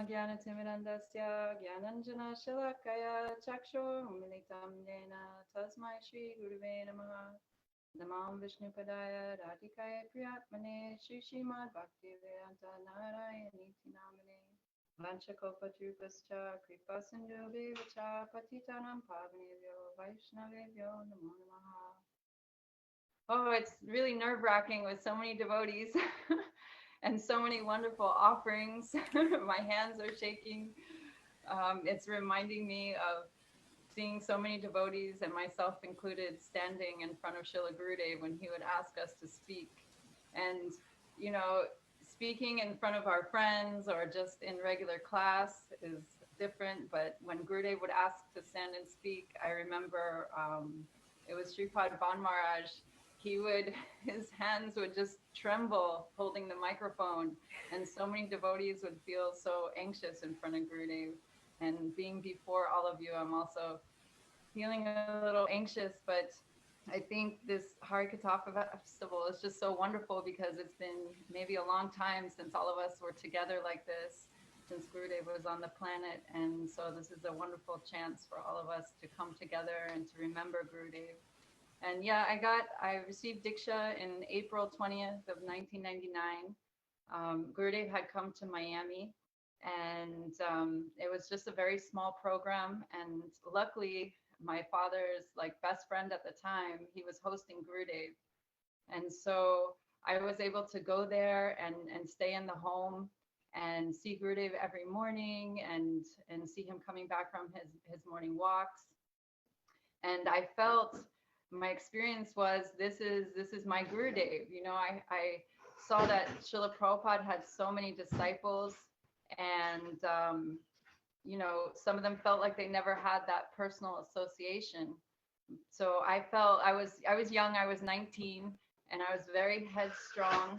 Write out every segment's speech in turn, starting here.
Ajnanatimidandasya Gyananjana Shalakaya Chakshur Militam Yena Tasmai Shri Guruve Namaha Namam Vishnupadaya Radhikaya Priyatmane Shri Srimad Bhakti-Vedanta Narayani Namane Vanchakopatrupascha Kripa Sindhu Patitanam Pavanebhyo Vaishnavebhyo Namo Namaha. Oh, it's really nerve-wracking with so many devotees and so many wonderful offerings. My hands are shaking. It's reminding me of seeing so many devotees, and myself included, standing in front of Srila Gurudeva when he would ask us to speak. And, you know, speaking in front of our friends or just in regular class is different, but when Gurudeva would ask to stand and speak, I remember it was Sripad Ban Maharaj. His hands would just tremble holding the microphone, and so many devotees would feel so anxious in front of Gurudeva. And being before all of you, I'm also feeling a little anxious, but I think this Harikatha festival is just so wonderful because it's been maybe a long time since all of us were together like this, since Gurudev was on the planet. And so this is a wonderful chance for all of us to come together and to remember Gurudev. And yeah, I received Diksha in April 20th of 1999. Gurudev had come to Miami, and it was just a very small program. And luckily, my father's best friend at the time, he was hosting Gurudev. And so I was able to go there and stay in the home and see Gurudev every morning and see him coming back from his morning walks. And I felt, my experience was, this is my Gurudev. You know, I saw that Srila Prabhupada had so many disciples, and you know, some of them felt like they never had that personal association. So I felt, I was young, I was 19, and I was very headstrong,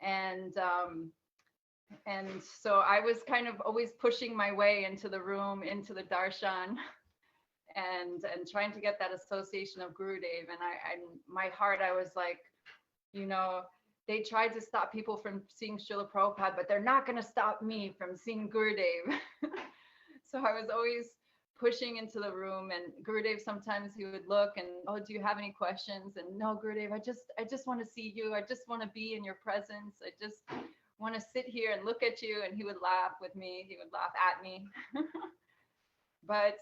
and so I was kind of always pushing my way into the room, into the darshan, and trying to get that association of Gurudev. And my heart, I was like, you know, they tried to stop people from seeing Srila Prabhupada, but they're not going to stop me from seeing Gurudev. So I was always pushing into the room, and Gurudev, sometimes he would look and, oh, do you have any questions? And no, Gurudev, I just want to see you. I just want to be in your presence. I just want to sit here and look at you. And he would laugh with me. He would laugh at me. But,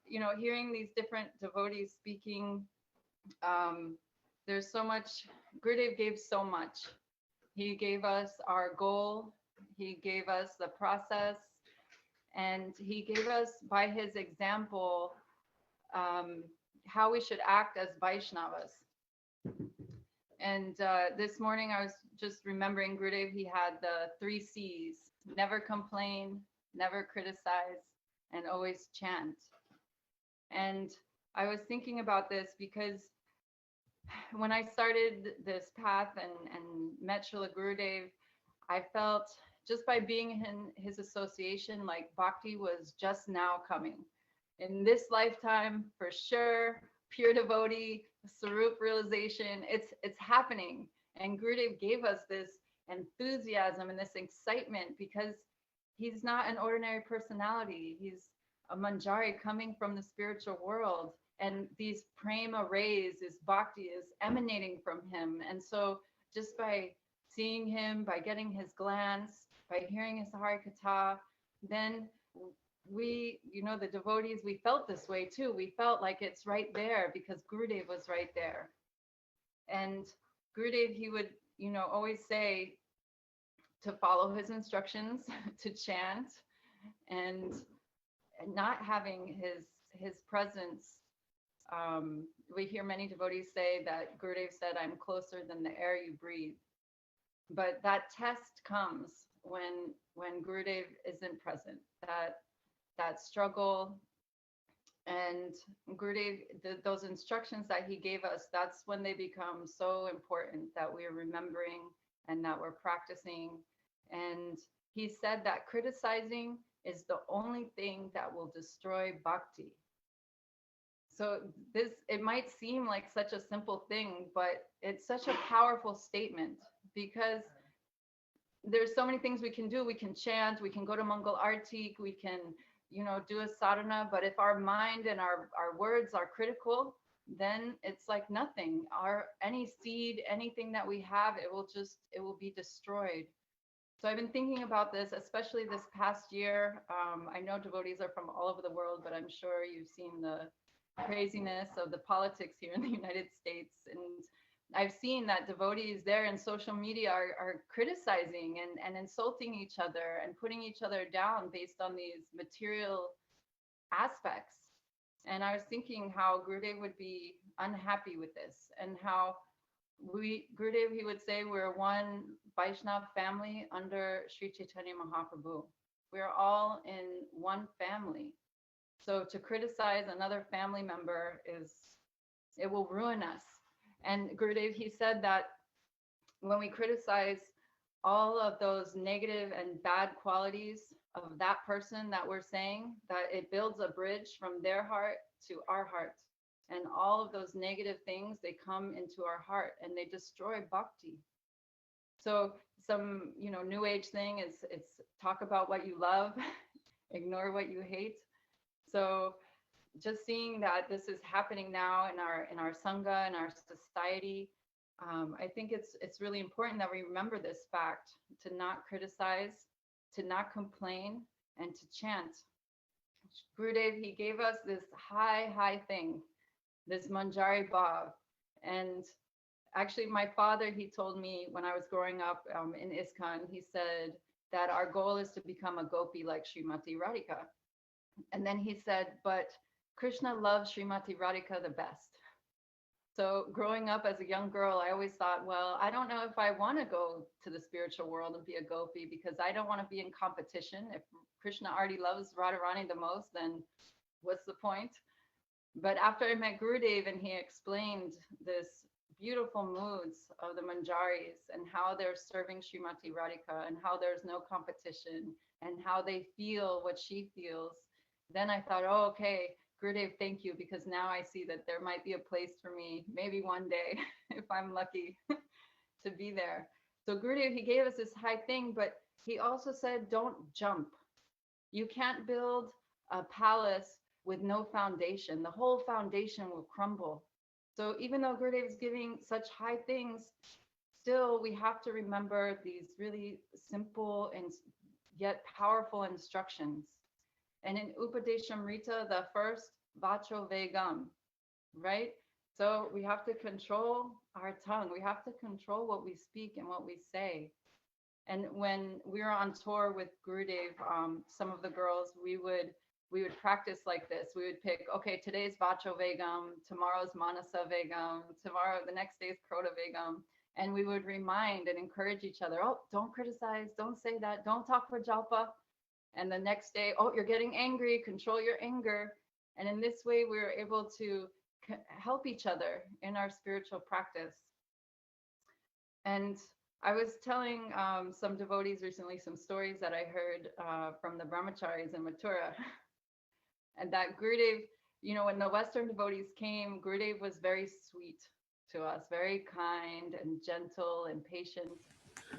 you know, hearing these different devotees speaking, there's so much. Gurudev gave so much. He gave us our goal. He gave us the process. And he gave us, by his example, how we should act as Vaishnavas. And this morning I was just remembering Gurudev, he had the 3 C's: never complain, never criticize, and always chant. And I was thinking about this because when I started this path and met Srila Gurudev, I felt, just by being in his association, like bhakti was just now coming. In this lifetime, for sure, pure devotee, Sarup realization, it's happening. And Gurudev gave us this enthusiasm and this excitement because he's not an ordinary personality. He's a manjari coming from the spiritual world. And these prema rays, this bhakti is emanating from him. And so just by seeing him, by getting his glance, by hearing his Harikatha, then we, you know, the devotees, we felt this way too. We felt like it's right there because Gurudev was right there. And Gurudev, he would, you know, always say to follow his instructions, to chant, and not having his presence. We hear many devotees say that Gurudev said, I'm closer than the air you breathe. But that test comes when Gurudev isn't present, that struggle. And Gurudev, those instructions that he gave us, that's when they become so important, that we're remembering and that we're practicing. And he said that criticizing is the only thing that will destroy bhakti. So it might seem like such a simple thing, but it's such a powerful statement, because there's so many things we can do. We can chant, we can go to Mangal Artik, we can, do a sadhana. But if our mind and our words are critical, then it's like nothing. Any seed, anything that we have, it will be destroyed. So I've been thinking about this, especially this past year. I know devotees are from all over the world, but I'm sure you've seen the craziness of the politics here in the United States. And I've seen that devotees there in social media are criticizing and insulting each other and putting each other down based on these material aspects. And I was thinking how Gurudev would be unhappy with this, and how Gurudev, he would say, we're one Vaishnav family under Sri Chaitanya Mahaprabhu. We're all in one family. So to criticize another family member it will ruin us. And Gurudev, he said that when we criticize all of those negative and bad qualities of that person that we're saying, that it builds a bridge from their heart to our heart. And all of those negative things, they come into our heart and they destroy bhakti. So some, new age thing is it's talk about what you love, ignore what you hate. So just seeing that this is happening now in our sangha, in our society, I think it's really important that we remember this fact, to not criticize, to not complain, and to chant. Gurudev, he gave us this high thing, this Manjari Bhav. And actually, my father, he told me when I was growing up in ISKCON, he said that our goal is to become a gopi like Srimati Radhika. And then he said, but Krishna loves Srimati Radhika the best. So growing up as a young girl, I always thought, well, I don't know if I want to go to the spiritual world and be a gopi, because I don't want to be in competition. If Krishna already loves Radharani the most, then what's the point? But after I met Gurudev and he explained this beautiful moods of the Manjaris and how they're serving Srimati Radhika and how there's no competition and how they feel what she feels, then I thought, oh, okay, Gurudev, thank you, because now I see that there might be a place for me, maybe one day, if I'm lucky to be there. So Gurudev, he gave us this high thing, but he also said, don't jump. You can't build a palace with no foundation. The whole foundation will crumble. So even though Gurudev is giving such high things, still we have to remember these really simple and yet powerful instructions. And in Upadeshamrita, the first, Vacho Vegam, right? So we have to control our tongue. We have to control what we speak and what we say. And when we were on tour with Gurudev, some of the girls, we would practice like this. We would pick, okay, today's Vacho Vegam, tomorrow's Manasa Vegam, tomorrow, the next day is Krota Vegam. And we would remind and encourage each other, oh, don't criticize, don't say that, don't talk for Jalpa. And the next day, oh, you're getting angry, control your anger. And in this way, we were able to help each other in our spiritual practice. And I was telling some devotees recently some stories that I heard from the brahmacharis in Mathura. And that Gurudev, when the Western devotees came, Gurudev was very sweet to us, very kind and gentle and patient.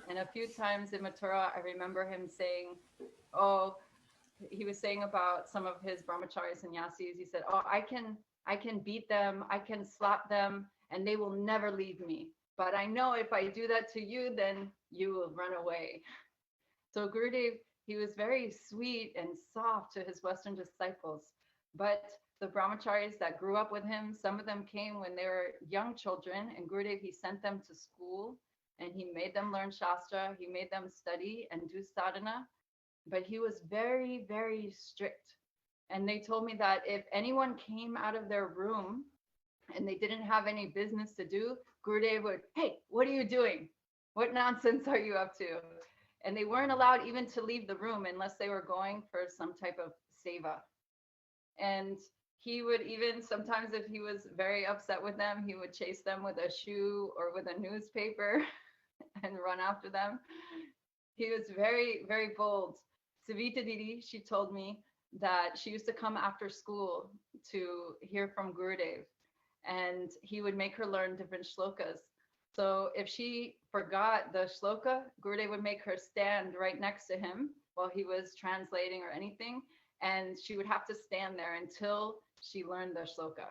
And a few times in Mathura, I remember him saying, he was saying about some of his brahmachari sannyasis, he said, oh, I can beat them, I can slap them, and they will never leave me. But I know if I do that to you, then you will run away. So Gurudev, he was very sweet and soft to his Western disciples. But the brahmacharis that grew up with him, some of them came when they were young children, and Gurudev, he sent them to school, and he made them learn Shastra, he made them study and do sadhana. But he was very, very strict. And they told me that if anyone came out of their room and they didn't have any business to do, Gurudev would, hey, what are you doing? What nonsense are you up to? And they weren't allowed even to leave the room unless they were going for some type of seva. And he would even, sometimes if he was very upset with them, he would chase them with a shoe or with a newspaper and run after them. He was very, very bold. Savita Didi, she told me that she used to come after school to hear from Gurudev, and he would make her learn different shlokas. So if she forgot the shloka, Gurudev would make her stand right next to him while he was translating or anything, and she would have to stand there until she learned the shloka.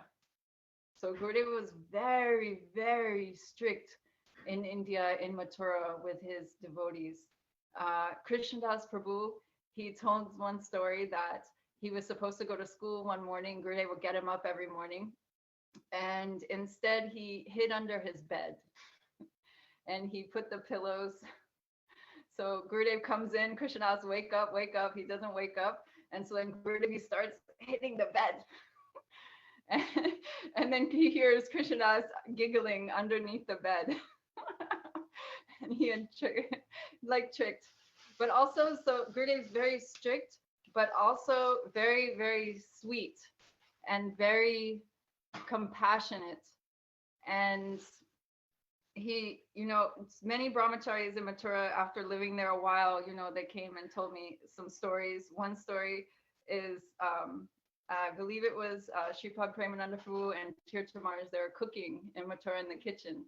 So Gurudev was very, very strict in India, in Mathura, with his devotees. Krishnadas Prabhu, he told one story that he was supposed to go to school one morning. Gurudev would get him up every morning, and instead he hid under his bed and he put the pillows. So Gurudev comes in, Krishnadas, wake up, wake up. He doesn't wake up. And so then Gurudev, he starts hitting the bed. And then he hears Krishnadas giggling underneath the bed. And he had tricked. But also, so Gurudev's very strict, but also very, very sweet and very compassionate. And he, many brahmacharis in Mathura, after living there a while, they came and told me some stories. One story is, I believe it was Sripad Premananda Prabhu and Tirthamars, they were cooking in Mathura in the kitchen.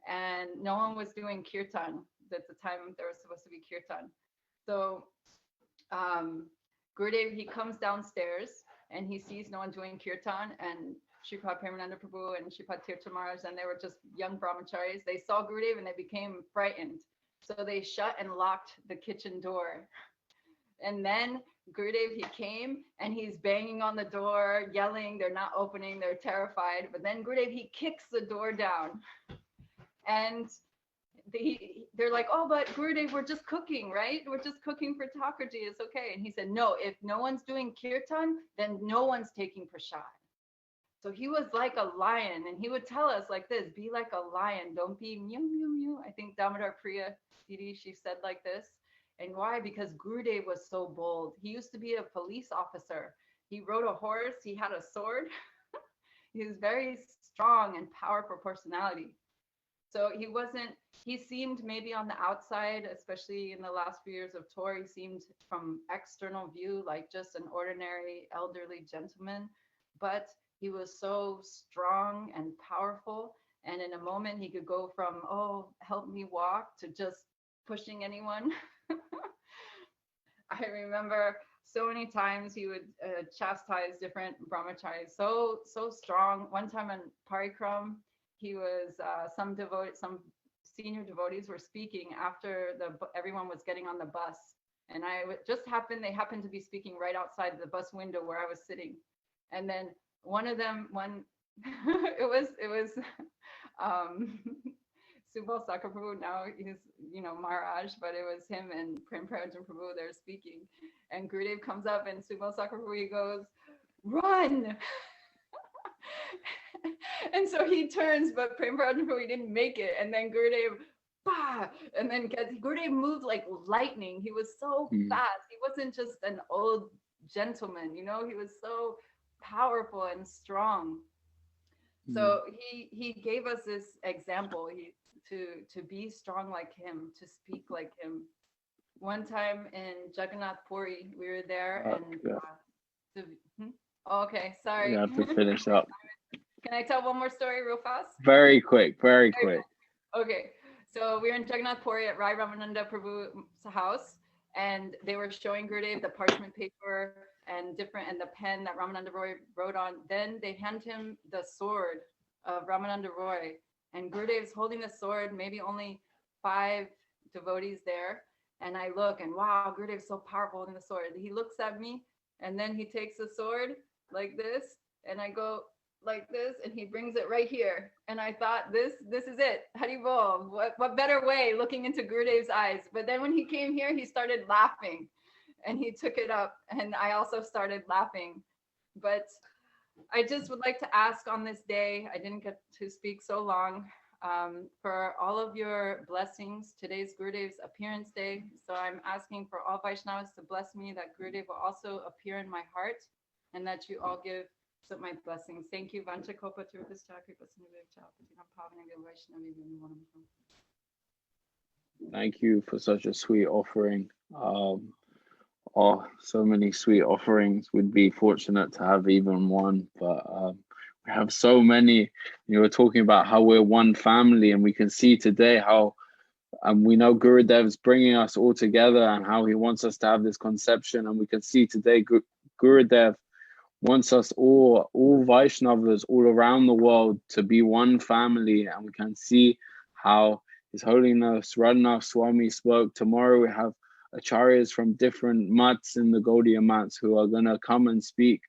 And no one was doing kirtan. At the time there was supposed to be kirtan. So Gurudev, he comes downstairs and he sees no one doing kirtan, and Sripad Premananda Prabhu and Sripad Tirthamars, and they were just young brahmacharis. They saw Gurudev and they became frightened. So they shut and locked the kitchen door. And then Gurudev, he came and he's banging on the door, yelling, they're not opening, they're terrified. But then Gurudev, he kicks the door down. And they're like, oh, but Gurudev, we're just cooking, right? We're just cooking for Thakurji, it's okay. And he said, no, if no one's doing kirtan, then no one's taking prasad. So he was like a lion, and he would tell us like this, be like a lion, don't be mew, mew, mew. I think Damodar Priya Didi, she said like this. And why? Because Gurudev was so bold. He used to be a police officer. He rode a horse, he had a sword. He was very strong and powerful personality. So he seemed maybe on the outside, especially in the last few years of tour, he seemed from external view like just an ordinary elderly gentleman. But he was so strong and powerful. And in a moment, he could go from, oh, help me walk, to just pushing anyone. I remember so many times he would chastise different brahmacharis. So strong. One time on Parikram, he was, some senior devotees were speaking after everyone was getting on the bus. And they happened to be speaking right outside the bus window where I was sitting. And then one of them, it was Subal Sakar Prabhu, now he's, Maharaj, but it was him and Prem Prarajan Prabhu, they're speaking. And Gurudev comes up and Subal Sakar Prabhu, he goes, run! And so he turns, but Prem Prarajan Prabhu, he didn't make it. And then Gurudev, bah! And then Gurudev moved like lightning. He was so fast. He wasn't just an old gentleman, he was so powerful and strong. So he gave us this example, to be strong like him, to speak like him. One time in Jagannath Puri, we were there and okay, sorry. You have to finish up. Can I tell one more story real fast? Very quick. Okay, so we were in Jagannath Puri at Rai Ramananda Prabhu's house, and they were showing Gurudev the parchment paper and the pen that Ramananda Roy wrote on. Then they hand him the sword of Ramananda Roy, and Gurudev's holding the sword, maybe only 5 devotees there. And I look, and wow, Gurudev's so powerful holding the sword. He looks at me, and then he takes the sword like this, and I go like this, and he brings it right here. And I thought, this is it. Haribol. What better way, looking into Gurudev's eyes? But then when he came here, he started laughing. And he took it up, and I also started laughing. But I just would like to ask on this day, I didn't get to speak so long, for all of your blessings. Today's Gurudev's appearance day. So I'm asking for all Vaishnavas to bless me, that Gurudev will also appear in my heart, and that you all give my blessings. Thank you. Thank you for such a sweet offering. So many sweet offerings. We'd be fortunate to have even one, but We have so many. You were talking about how we're one family, and we can see today how, and we know Gurudev's bringing us all together and how he wants us to have this conception. And we can see today Gurudev wants us all Vaishnavas all around the world to be one family. And we can see how His Holiness Radhanath Swami spoke. Tomorrow we have acharyas from different mats in the Gaudiya mats who are going to come and speak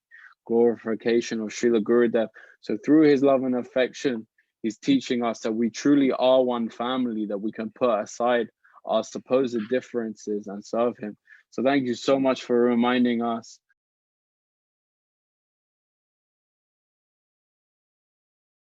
glorification of Srila Gurudev. So through his love and affection, he's teaching us that we truly are one family, that we can put aside our supposed differences and serve him. So thank you so much for reminding us